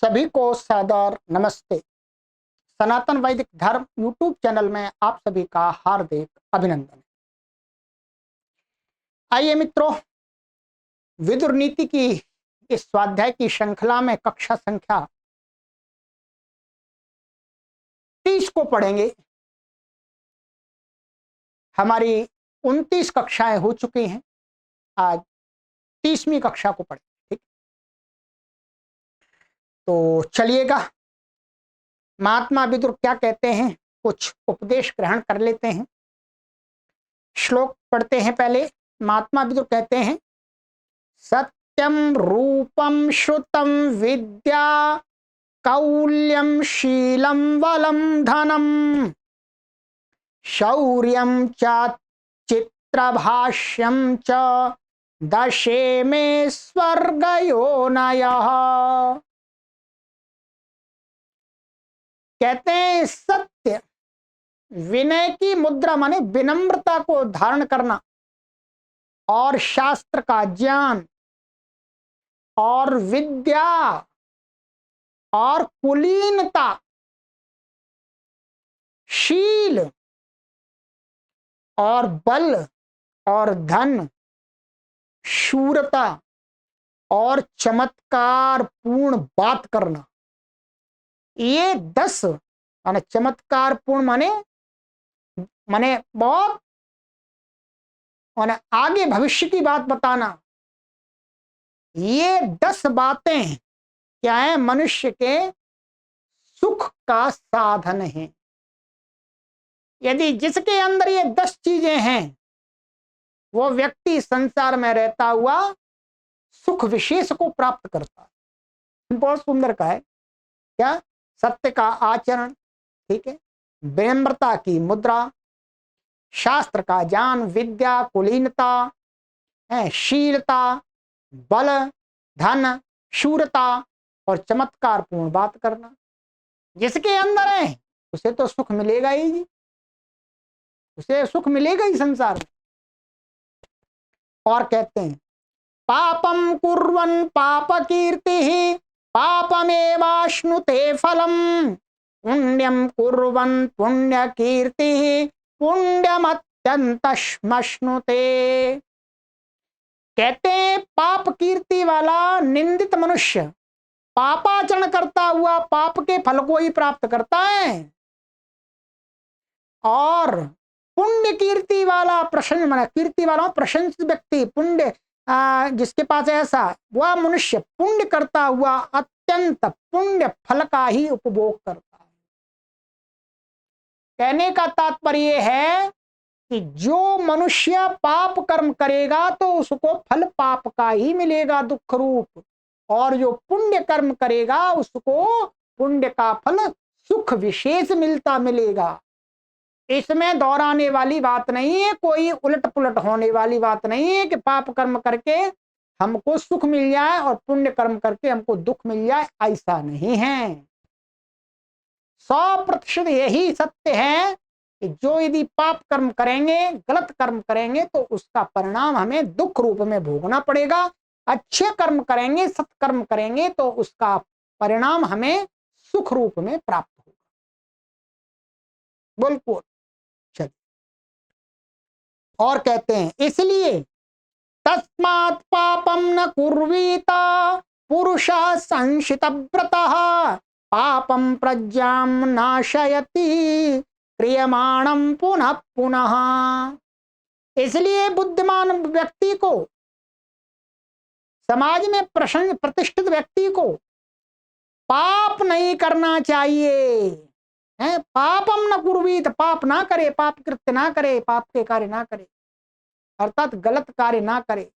सभी को सादर नमस्ते। सनातन वैदिक धर्म यूट्यूब चैनल में आप सभी का हार्दिक अभिनंदन। आइए मित्रों, विदुर नीति की इस स्वाध्याय की श्रृंखला में कक्षा संख्या 30 को पढ़ेंगे। हमारी 29 कक्षाएं हो चुकी हैं, आज 30वीं कक्षा को पढ़ेंगे। ठीक, तो चलिएगा, महात्मा विदुर क्या कहते हैं, कुछ उपदेश ग्रहण कर लेते हैं। श्लोक पढ़ते हैं। पहले महात्मा विदुर कहते हैं, सत्यम रूपम श्रुतम विद्या कौल्यम शीलम बलम धनम शौर्यम च चित्रभाष्यम च दशे में स्वर्गयोनयः। कहते हैं सत्य, विनय की मुद्रा माने विनम्रता को धारण करना, और शास्त्र का ज्ञान, और विद्या, और कुलीनता, शील, और बल, और धन, शूरता, और चमत्कार पूर्ण बात करना। ये 10 माने चमत्कार पूर्ण माने बहुत माने आगे भविष्य की बात बताना। ये 10 बातें क्या है, मनुष्य के सुख का साधन है। यदि जिसके अंदर ये 10 चीजें हैं, वो व्यक्ति संसार में रहता हुआ सुख विशेष को प्राप्त करता है। बहुत सुंदर का है क्या, सत्य का आचरण, ठीक है, विनम्रता की मुद्रा, शास्त्र का ज्ञान, विद्या, कुलीनता, शीलता, बल, धन, शूरता, और चमत्कार पूर्ण बात करना। जिसके अंदर है उसे तो सुख मिलेगा ही जी, उसे सुख मिलेगा ही संसार में। और कहते हैं, पापम कुर्वन् पाप कीर्ति पापमेवाश्नुते फलम पुण्यम कुर्वन् पुण्य कीर्ति पुण्यमत्यंत श्मश्नुते। कहते हैं, पाप कीर्ति वाला निंदित मनुष्य पापाचरण करता हुआ पाप के फल को ही प्राप्त करता है, और पुण्य कीर्ति वाला कीर्ति वाला प्रशंसित व्यक्ति, पुण्य जिसके पास ऐसा, वह मनुष्य पुण्य करता हुआ अत्यंत पुण्य फल का ही उपभोग करता है। कहने का तात्पर्य है कि जो मनुष्य पाप कर्म करेगा तो उसको फल पाप का ही मिलेगा, दुख रूप, और जो पुण्य कर्म करेगा उसको पुण्य का फल सुख विशेष मिलेगा। इसमें दोहराने वाली बात नहीं है, कोई उलट पुलट होने वाली बात नहीं है कि पाप कर्म करके हमको सुख मिल जाए और पुण्य कर्म करके हमको दुख मिल जाए, ऐसा नहीं है। 100% यही सत्य है कि जो यदि पाप कर्म करेंगे, गलत कर्म करेंगे, तो उसका परिणाम हमें दुख रूप में भोगना पड़ेगा। अच्छे कर्म करेंगे, सत्कर्म करेंगे, तो उसका परिणाम हमें सुख रूप में प्राप्त होगा। बिल्कुल। चलिए, और कहते हैं, इसलिए तस्मात् पापम न कुर्वीत पुरुषः संशितव्रतः पापम प्रज्ञाम नाशयति क्रियमाणम पुनः पुनः। इसलिए बुद्धिमान व्यक्ति को, समाज में प्रतिष्ठित व्यक्ति को पाप नहीं करना चाहिए। है, पापम न कुर्वीत, पाप ना करे, पाप कृत्य ना करे, पाप के कार्य ना करे, अर्थात गलत कार्य ना करे।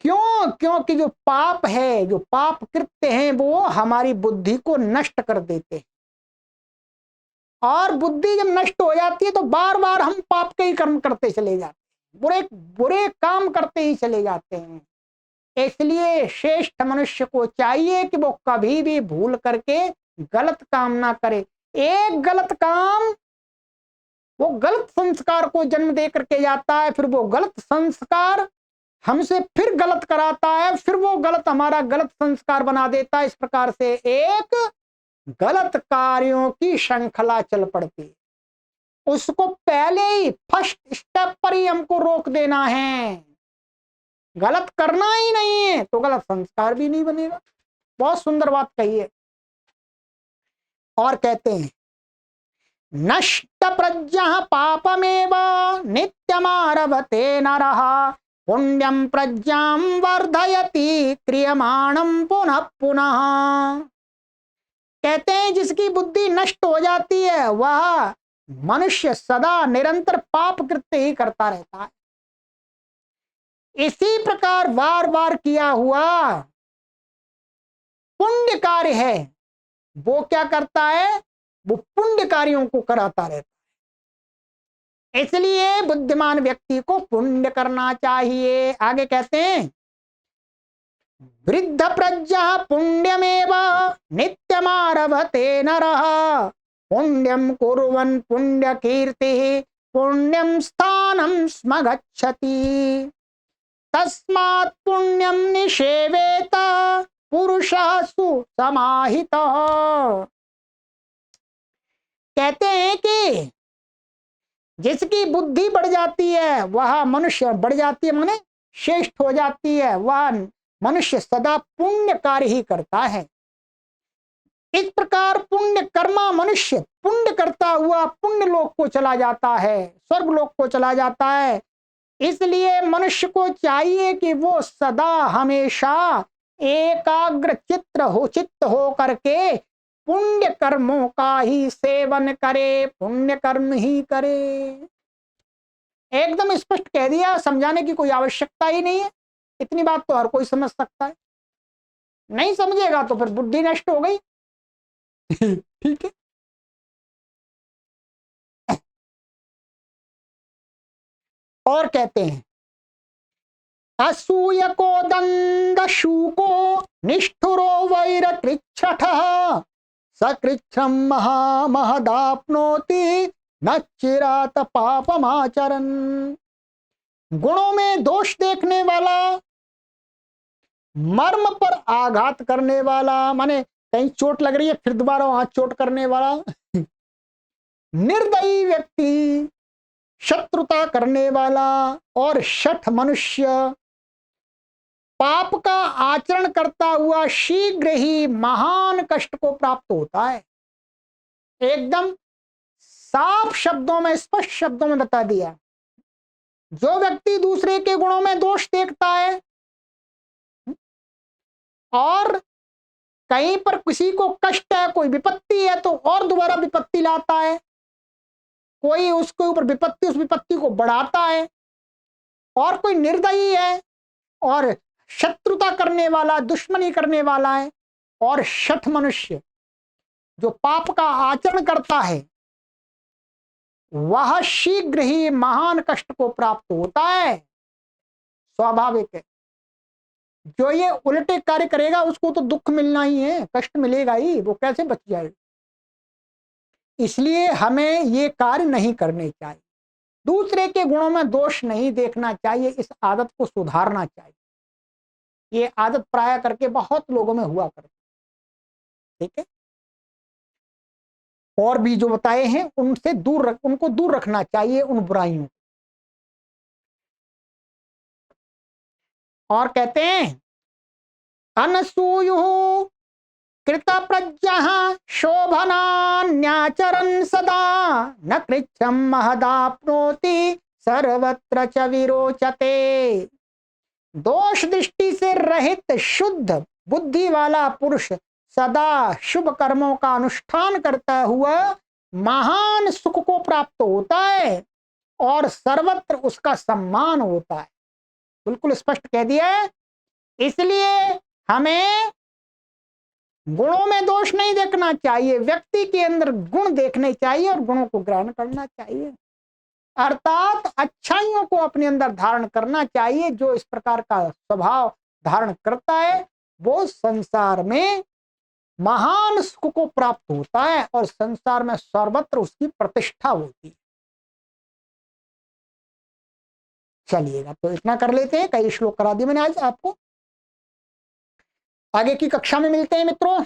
क्यों? क्योंकि जो पाप है, जो पाप कृत्य हैं, वो हमारी बुद्धि को नष्ट कर देते हैं, और बुद्धि जब नष्ट हो जाती है तो बार बार हम पाप के ही कर्म करते चले जाते हैं, बुरे बुरे काम करते ही चले जाते हैं। इसलिए श्रेष्ठ मनुष्य को चाहिए कि वो कभी भी भूल करके गलत काम ना करे। एक गलत काम वो गलत संस्कार को जन्म दे करके जाता है, फिर वो गलत संस्कार हमसे फिर गलत कराता है, फिर वो गलत हमारा गलत संस्कार बना देता है। इस प्रकार से एक गलत कार्यों की श्रृंखला चल पड़ती। उसको पहले ही फर्स्ट स्टेप पर ही हमको रोक देना है। गलत करना ही नहीं है तो गलत संस्कार भी नहीं बनेगा। बहुत सुंदर बात कही है। और कहते हैं नष्ट प्रज्ञा पापमेव नित्यमारभते नरः पुण्यम प्रज्ञां वर्धयति क्रियमाणं पुनः पुनः। कहते हैं जिसकी बुद्धि नष्ट हो जाती है वह मनुष्य सदा निरंतर पाप कृत्य ही करता रहता है। इसी प्रकार बार बार किया हुआ पुण्य कार्य है वो क्या करता है, वो पुण्य कार्यों को कराता रहता है। इसलिए बुद्धिमान व्यक्ति को पुण्य करना चाहिए। आगे कहते हैं वृद्ध प्रज्ञा पुण्यमेव नित्यमारभते नरः पुण्यम कुर्वन् पुण्य कीर्ति पुण्यम स्थानं स्म गच्छति तस्मात् पुण्यम निषेवेत पुरुषः सुसमाहितः। कहते हैं कि जिसकी बुद्धि बढ़ जाती है वह मनुष्य बढ़ जाती है, माने श्रेष्ठ हो जाती है, वह मनुष्य सदा पुण्य कार्य ही करता है। इस प्रकार पुण्य कर्मा मनुष्य पुण्य करता हुआ पुण्य लोक को चला जाता है, स्वर्ग लोक को चला जाता है। इसलिए मनुष्य को चाहिए कि वो सदा हमेशा एकाग्र चित्त हो करके पुण्य कर्मों का ही सेवन करे, पुण्य कर्म ही करे। एकदम स्पष्ट कह दिया, समझाने की कोई आवश्यकता ही नहीं है। इतनी बात तो हर कोई समझ सकता है। नहीं समझेगा तो फिर बुद्धि नष्ट हो गई। ठीक है। और कहते हैं असूय को दंड शूको निष्ठुरो वैर कृच्छठः सकृच्छ्रम महामहदाप्नोति न चिरात पापमाचरन्। गुणों में दोष देखने वाला, मर्म पर आघात करने वाला, माने कहीं चोट लग रही है फिर दोबारा वहां चोट करने वाला, निर्दयी व्यक्ति, शत्रुता करने वाला और शठ मनुष्य पाप का आचरण करता हुआ शीघ्र ही महान कष्ट को प्राप्त होता है। एकदम साफ शब्दों में, स्पष्ट शब्दों में बता दिया। जो व्यक्ति दूसरे के गुणों में दोष देखता है और कहीं पर किसी को कष्ट है, कोई विपत्ति है तो और दोबारा विपत्ति लाता है, कोई उसके ऊपर विपत्ति, उस विपत्ति को बढ़ाता है, और कोई निर्दयी है और शत्रुता करने वाला, दुश्मनी करने वाला है, और शठ मनुष्य जो पाप का आचरण करता है वह शीघ्र ही महान कष्ट को प्राप्त होता है। स्वाभाविक है। जो ये उल्टे कार्य करेगा उसको तो दुख मिलना ही है, कष्ट मिलेगा ही, वो कैसे बच जाएगा। इसलिए हमें ये कार्य नहीं करने चाहिए, दूसरे के गुणों में दोष नहीं देखना चाहिए, इस आदत को सुधारना चाहिए। ये आदत प्राय करके बहुत लोगों में हुआ करती। ठीक है। और भी जो बताए हैं उनसे उनको दूर रखना चाहिए, उन बुराइयों को। और कहते हैं अनसूयु कृत प्रज्ञा शोभनान्याचरन् सदा न कृच्छ्रम महदाप्नोति सर्वत्र च विरोचते। दोष दृष्टि से रहित शुद्ध बुद्धि वाला पुरुष सदा शुभ कर्मों का अनुष्ठान करता हुआ महान सुख को प्राप्त होता है और सर्वत्र उसका सम्मान होता है। बिल्कुल स्पष्ट कह दिया है। इसलिए हमें गुणों में दोष नहीं देखना चाहिए, व्यक्ति के अंदर गुण देखने चाहिए और गुणों को ग्रहण करना चाहिए, अर्थात अच्छाइयों को अपने अंदर धारण करना चाहिए। जो इस प्रकार का स्वभाव धारण करता है वो संसार में महान सुख को प्राप्त होता है और संसार में सर्वत्र उसकी प्रतिष्ठा होती है। चलिएगा, तो इतना कर लेते हैं, कई श्लोक करा दिए मैंने आज आपको। आगे की कक्षा में मिलते हैं मित्रों,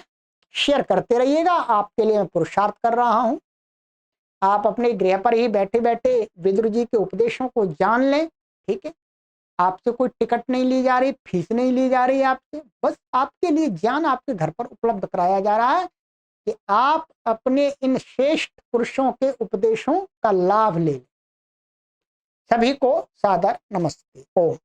शेयर करते रहिएगा, आपके लिए मैं पुरुषार्थ कर रहा हूं। आप अपने गृह पर ही बैठे बैठे विदुर जी के उपदेशों को जान लें, ठीक है। आपसे कोई टिकट नहीं ली जा रही, फीस नहीं ली जा रही आपसे, बस आपके लिए ज्ञान आपके घर पर उपलब्ध कराया जा रहा है कि आप अपने इन श्रेष्ठ पुरुषों के उपदेशों का लाभ ले। सभी को सादर नमस्ते। ओम।